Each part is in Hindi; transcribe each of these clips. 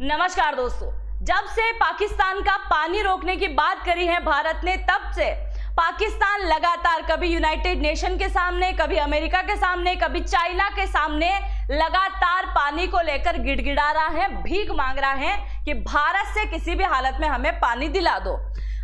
नमस्कार दोस्तों, जब से पाकिस्तान का पानी रोकने की बात करी है भारत ने, तब से पाकिस्तान लगातार कभी यूनाइटेड नेशन के सामने, कभी अमेरिका के सामने, कभी चाइना के सामने लगातार पानी को लेकर गिड़गिड़ा रहा है, भीख मांग रहा है कि भारत से किसी भी हालत में हमें पानी दिला दो।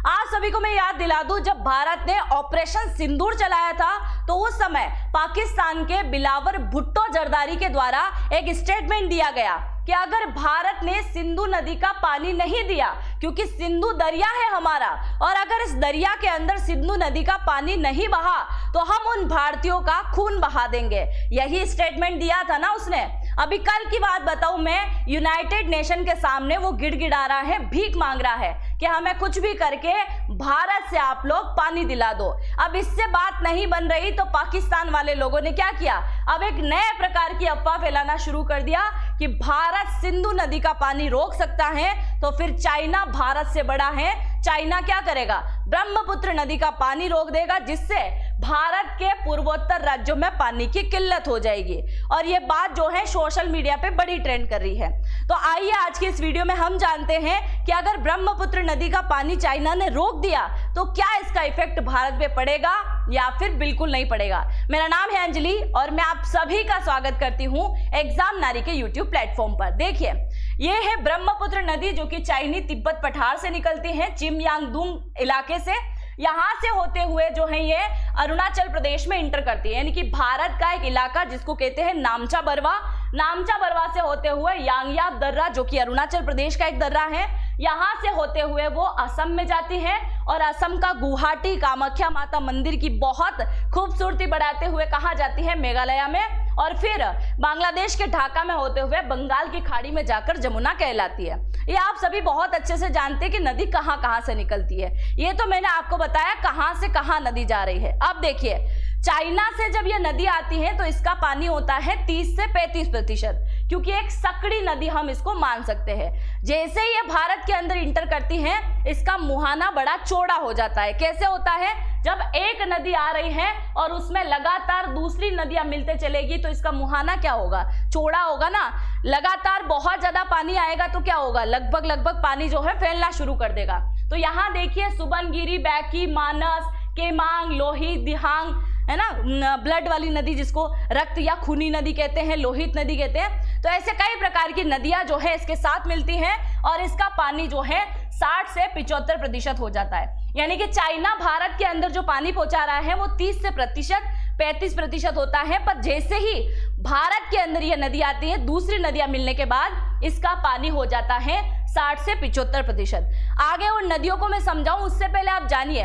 आप सभी को मैं याद दिला दूं, जब भारत ने ऑपरेशन सिंदूर चलाया था तो उस समय पाकिस्तान के बिलावर भुट्टो जरदारी के द्वारा एक स्टेटमेंट दिया गया कि अगर भारत ने सिंधु नदी का पानी नहीं दिया, क्योंकि सिंधु दरिया है हमारा, और अगर इस दरिया के अंदर सिंधु नदी का पानी नहीं बहा तो हम उन भारतीयों का खून बहा देंगे। यही स्टेटमेंट दिया था ना उसने। अभी कल की बात बताऊं मैं, यूनाइटेड नेशन के सामने वो गिड़गिड़ा रहा है, भीख मांग रहा है कि हमें कुछ भी करके भारत से आप लोग पानी दिला दो। अब इससे बात नहीं बन रही तो पाकिस्तान वाले लोगों ने क्या किया, अब एक नए प्रकार की अफवाह फैलाना शुरू कर दिया कि भारत सिंधु नदी का पानी रोक सकता है तो फिर चाइना भारत से बड़ा है, चाइना क्या करेगा, ब्रह्मपुत्र नदी का पानी रोक देगा, जिससे भारत के पूर्वोत्तर राज्यों में पानी की किल्लत हो जाएगी। और ये बात जो है सोशल मीडिया पे बड़ी ट्रेंड कर रही है। तो आइए आज की इस वीडियो में हम जानते हैं कि अगर ब्रह्मपुत्र नदी का पानी चाइना ने रोक दिया तो क्या इसका इफेक्ट भारत पे पड़ेगा या फिर बिल्कुल नहीं पड़ेगा। मेरा नाम है अंजलि और मैं आप सभी का स्वागत करती हूँ एग्जाम नारी के यूट्यूब प्लेटफॉर्म पर। देखिए, ये है ब्रह्मपुत्र नदी जो कि चाइनी तिब्बत पठार से निकलती है, चिमयांगदुंग इलाके से। यहाँ से होते हुए जो है ये अरुणाचल प्रदेश में इंटर करती है, यानी कि भारत का एक इलाका जिसको कहते हैं नामचा बरवा। नामचा बरवा से होते हुए यांगयाप दर्रा जो कि अरुणाचल प्रदेश का एक दर्रा है, यहाँ से होते हुए वो असम में जाती है और असम का गुवाहाटी कामाख्या माता मंदिर की बहुत खूबसूरती बढ़ाते हुए कहाँ जाती है, मेघालय में, और फिर बांग्लादेश के ढाका में होते हुए बंगाल की खाड़ी में जाकर जमुना कहलाती है। ये आप सभी बहुत अच्छे से जानते हैं कि नदी कहाँ कहाँ से निकलती है। ये तो मैंने आपको बताया कहाँ से कहाँ नदी जा रही है। अब देखिए, चाइना से जब ये नदी आती है तो इसका पानी होता है 30 से 35%, क्योंकि एक सकड़ी नदी हम इसको मान सकते हैं। जैसे ही ये भारत के अंदर इंटर करती है, इसका मुहाना बड़ा चौड़ा हो जाता है। कैसे होता है, जब एक नदी आ रही है और उसमें लगातार दूसरी नदियां मिलते चलेगी तो इसका मुहाना क्या होगा, चौड़ा होगा ना। लगातार बहुत ज्यादा पानी आएगा तो क्या होगा, लगभग पानी जो है फैलना शुरू कर देगा। तो यहाँ देखिए, सुबनगिरी, बैकी, मानस, केमांग, लोहित, दिहांग, है ना, ब्लड वाली नदी जिसको रक्त या खूनी नदी कहते हैं, लोहित नदी कहते हैं। तो ऐसे कई प्रकार की नदियां जो है इसके साथ मिलती हैं और इसका पानी जो है 60 से 75% हो जाता है। यानी कि चाइना भारत के अंदर जो पानी पहुंचा रहा है वो 30 से 35% होता है। पर जैसे ही भारत के अंदर ये नदी आती है, दूसरी नदियां मिलने के बाद इसका पानी हो जाता है 60 से 75%। आगे उन नदियों को मैं समझाऊं उससे पहले आप जानिए,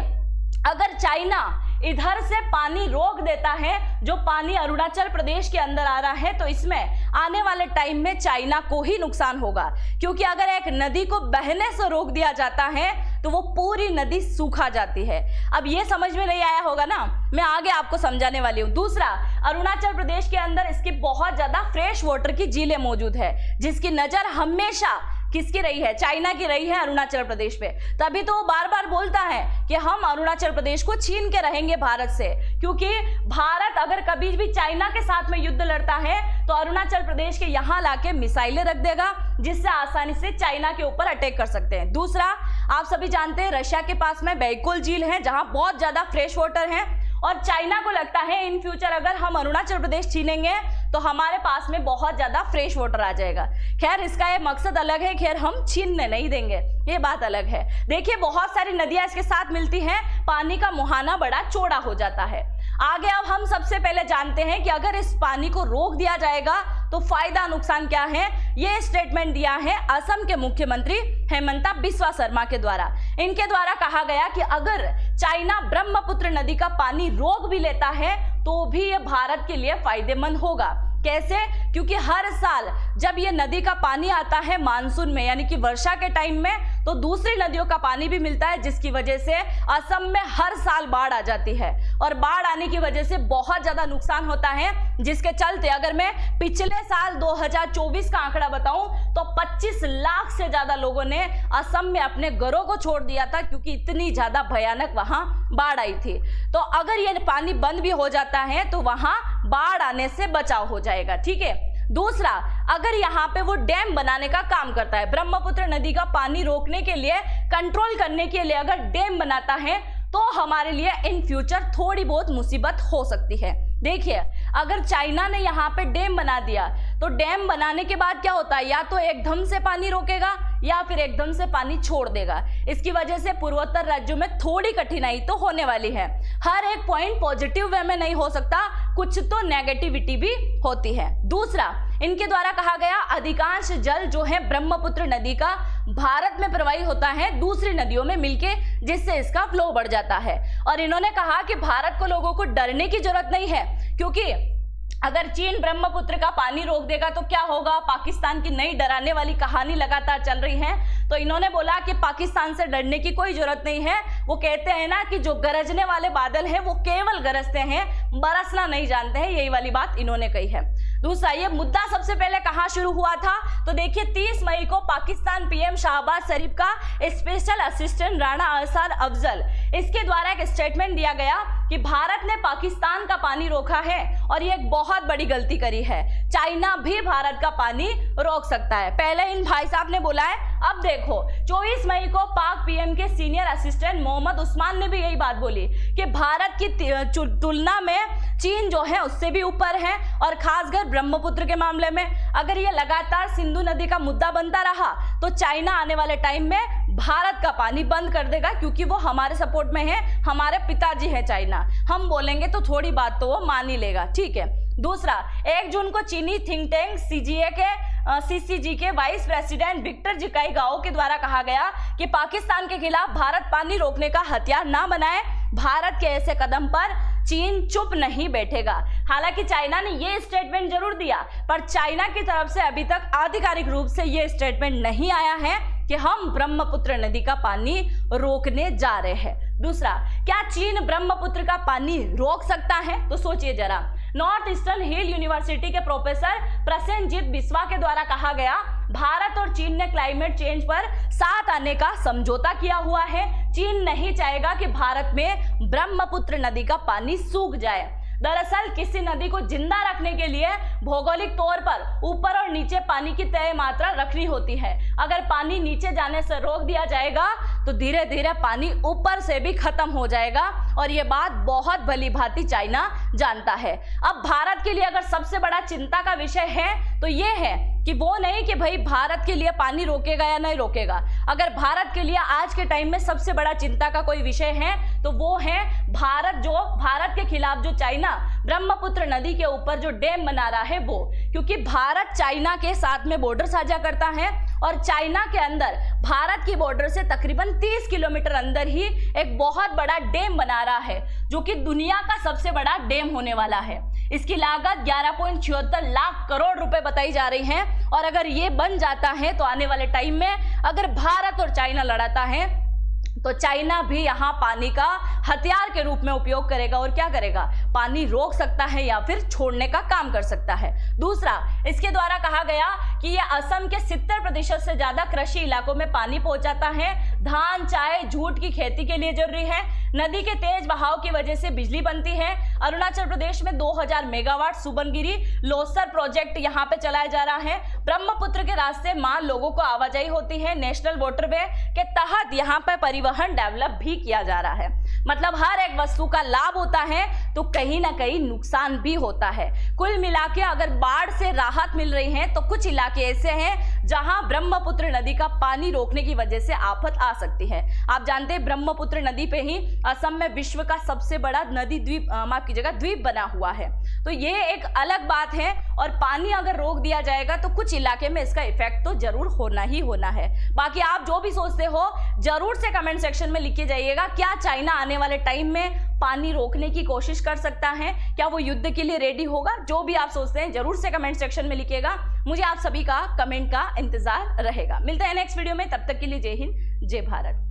अगर चाइना इधर से पानी रोक देता है, जो पानी अरुणाचल प्रदेश के अंदर आ रहा है, तो इसमें आने वाले टाइम में चाइना को ही नुकसान होगा। क्योंकि अगर एक नदी को बहने से रोक दिया जाता है तो वो पूरी नदी सूखा जाती है। अब ये समझ में नहीं आया होगा ना, मैं आगे आपको समझाने वाली हूँ। दूसरा, अरुणाचल प्रदेश के अंदर इसकी बहुत ज्यादा फ्रेश वाटर की झीलें मौजूद है, जिसकी नजर हमेशा किसकी रही है, चाइना की रही है अरुणाचल प्रदेश पे। तभी तो वो बार बार बोलता है कि हम अरुणाचल प्रदेश को छीन के रहेंगे भारत से, क्योंकि भारत अगर कभी भी चाइना के साथ में युद्ध लड़ता है तो अरुणाचल प्रदेश के यहाँ लाके मिसाइलें रख देगा, जिससे आसानी से चाइना के ऊपर अटैक कर सकते हैं। दूसरा, आप सभी जानते हैं रशिया के पास में बैकुल झील है, जहां बहुत ज्यादा फ्रेश वाटर है, और चाइना को लगता है इन फ्यूचर अगर हम अरुणाचल प्रदेश छीनेंगे तो हमारे पास में बहुत ज्यादा फ्रेश वाटर आ जाएगा। खैर, इसका ये मकसद अलग है, खैर हम छीनने नहीं देंगे, ये बात अलग है। देखिए, बहुत सारी नदियां इसके साथ मिलती हैं, पानी का मुहाना बड़ा चौड़ा हो जाता है। आगे अब हम सबसे पहले जानते हैं कि अगर इस पानी को रोक दिया जाएगा तो फायदा नुकसान क्या है। ये स्टेटमेंट दिया है असम के मुख्यमंत्री हेमंता बिस्वा शर्मा के द्वारा। इनके द्वारा कहा गया कि अगर चाइना ब्रह्मपुत्र नदी का पानी रोक भी लेता है तो भी ये भारत के लिए फायदेमंद होगा। कैसे, क्योंकि हर साल जब ये नदी का पानी आता है मानसून में, यानी कि वर्षा के टाइम में, तो दूसरी नदियों का पानी भी मिलता है, जिसकी वजह से असम में हर साल बाढ़ आ जाती है। और बाढ़ आने की वजह से बहुत ज्यादा नुकसान होता है, जिसके चलते अगर मैं पिछले साल 2024 का आंकड़ा बताऊं तो 25 लाख से ज्यादा लोगों ने असम में अपने घरों को छोड़ दिया था, क्योंकि इतनी ज्यादा भयानक वहां बाढ़ आई थी। तो अगर ये पानी बंद भी हो जाता है तो वहां बाढ़ आने से बचाव हो जाएगा। ठीक है, दूसरा, अगर यहाँ पे वो डैम बनाने का काम करता है, ब्रह्मपुत्र नदी का पानी रोकने के लिए, कंट्रोल करने के लिए अगर डैम बनाता है तो हमारे लिए इन फ्यूचर थोड़ी बहुत मुसीबत हो सकती है। देखिए, अगर चाइना ने यहाँ पे डैम बना दिया तो डैम बनाने के बाद क्या होता है, या तो एकदम से पानी रोकेगा या फिर एकदम से पानी छोड़ देगा। इसकी वजह से पूर्वोत्तर राज्यों में थोड़ी कठिनाई तो होने वाली है। हर एक पॉइंट पॉजिटिव वे में नहीं हो सकता, कुछ तो नेगेटिविटी भी होती है। दूसरा, इनके द्वारा कहा गया अधिकांश जल जो है ब्रह्मपुत्र नदी का भारत में प्रवाहित होता है दूसरी नदियों में मिलके, जिससे इसका फ्लो बढ़ जाता है। और इन्होंने कहा कि भारत को लोगों को डरने की जरूरत नहीं है, क्योंकि अगर चीन ब्रह्मपुत्र का पानी रोक देगा तो क्या होगा। पाकिस्तान की नई डराने वाली कहानी लगातार चल रही है, तो इन्होंने बोला कि पाकिस्तान से डरने की कोई जरूरत नहीं है। वो कहते हैं ना कि जो गरजने वाले बादल हैं वो केवल गरजते हैं, बरसना नहीं जानते हैं, यही वाली बात इन्होंने कही है। दूसरा, ये मुद्दा सबसे पहले कहां शुरू हुआ था, तो देखिए 30 मई को पाकिस्तान पीएम शाहबाज शरीफ का स्पेशल असिस्टेंट राणा अहसान अफजल, इसके द्वारा एक स्टेटमेंट दिया गया कि भारत ने पाकिस्तान का पानी रोका है और ये एक बहुत बड़ी गलती करी है। चाइना भी भारत का पानी रोक सकता है। पहले इन भाई साहब ने बोला है, अब देखो 24 मई को पाक पीएम के सीनियर असिस्टेंट मोहम्मद उस्मान ने भी यही बात बोली कि भारत की तुलना में चीन जो है उससे भी ऊपर है, और खासकर ब्रह्मपुत्र के मामले में अगर ये लगातार सिंधु नदी का मुद्दा बनता रहा तो चाइना आने वाले टाइम में भारत का पानी बंद कर देगा, क्योंकि वो हमारे सपोर्ट में है, हमारे पिताजी है चाइना। हम बोलेंगे तो थोड़ी बात तो वो मान ही लेगा, ठीक है। दूसरा, 1 जून को चीनी थिंक टैंक सीसीजी के वाइस प्रेसिडेंट विक्टर जिकाईगाओ के द्वारा कहा गया कि पाकिस्तान के खिलाफ भारत पानी रोकने का हथियार ना बनाए। भारत के ऐसे कदम पर चीन चुप नहीं बैठेगा। हालांकि चाइना ने ये स्टेटमेंट जरूर दिया, पर चाइना की तरफ से अभी तक आधिकारिक रूप से ये स्टेटमेंट नहीं आया है कि हम ब्रह्मपुत्र नदी का पानी रोकने जा रहे हैं। दूसरा, क्या चीन ब्रह्मपुत्र का पानी रोक सकता है, तो सोचिए जरा। नॉर्थ ईस्टर्न हिल यूनिवर्सिटी के प्रोफेसर प्रसेनजीत बिस्वा के द्वारा कहा गया, भारत और चीन ने क्लाइमेट चेंज पर साथ आने का समझौता किया हुआ है। चीन नहीं चाहेगा कि भारत में ब्रह्मपुत्र नदी का पानी सूख जाए। दरअसल किसी नदी को जिंदा रखने के लिए भौगोलिक तौर पर ऊपर और नीचे पानी की तय मात्रा रखनी होती है। अगर पानी नीचे जाने से रोक दिया जाएगा तो धीरे धीरे पानी ऊपर से भी खत्म हो जाएगा, और ये बात बहुत भली भांति चाइना जानता है। अब भारत के लिए अगर सबसे बड़ा चिंता का विषय है तो ये है कि वो नहीं कि भाई भारत के लिए पानी रोकेगा या नहीं रोकेगा। अगर भारत के लिए आज के टाइम में सबसे बड़ा चिंता का कोई विषय है तो वो है भारत के खिलाफ जो चाइना ब्रह्मपुत्र नदी के ऊपर जो डैम बना रहा है वो, क्योंकि भारत चाइना के साथ में बॉर्डर साझा करता है, और चाइना के अंदर भारत की बॉर्डर से तकरीबन 30 किलोमीटर अंदर ही एक बहुत बड़ा डैम बना रहा है, जो कि दुनिया का सबसे बड़ा डैम होने वाला है। इसकी लागत 11.76 लाख करोड़ रुपए बताई जा रही है, और अगर ये बन जाता है तो आने वाले टाइम में अगर भारत और चाइना लड़ाता है तो चाइना भी यहाँ पानी का हथियार के रूप में उपयोग करेगा, और क्या करेगा, पानी रोक सकता है या फिर छोड़ने का काम कर सकता है। दूसरा, इसके द्वारा कहा गया कि ये असम के 70% से ज्यादा कृषि इलाकों में पानी पहुंचाता है। धान, चाय, जूट की खेती के लिए जरूरी है। नदी के तेज बहाव की वजह से बिजली बनती है। अरुणाचल प्रदेश में 2000 मेगावाट सुबनगिरी लोसर प्रोजेक्ट यहाँ पे चलाया जा रहा है। ब्रह्मपुत्र के रास्ते मान लोगों को आवाजाही होती है। नेशनल वाटरवे के तहत यहाँ पे परिवहन डेवलप भी किया जा रहा है। मतलब हर एक वस्तु का लाभ होता है तो कहीं ना कहीं नुकसान भी होता है। कुल मिला के अगर बाढ़ से राहत मिल रही है तो कुछ इलाके ऐसे हैं जहां ब्रह्मपुत्र नदी का पानी रोकने की वजह से आफत आ सकती है। आप जानते हैं ब्रह्मपुत्र नदी पे ही असम में विश्व का सबसे बड़ा नदी द्वीप द्वीप बना हुआ है, तो ये एक अलग बात है। और पानी अगर रोक दिया जाएगा तो कुछ इलाके में इसका इफेक्ट तो जरूर होना ही होना है। बाकी आप जो भी सोचते हो जरूर से कमेंट सेक्शन में लिख के जाइएगा। क्या चाइना आने वाले टाइम में पानी रोकने की कोशिश कर सकता है? क्या वो युद्ध के लिए रेडी होगा? जो भी आप सोचते हैं जरूर से कमेंट सेक्शन में लिखिएगा। मुझे आप सभी का कमेंट का इंतजार रहेगा। मिलते हैं नेक्स्ट वीडियो में, तब तक के लिए जय हिंद, जय भारत।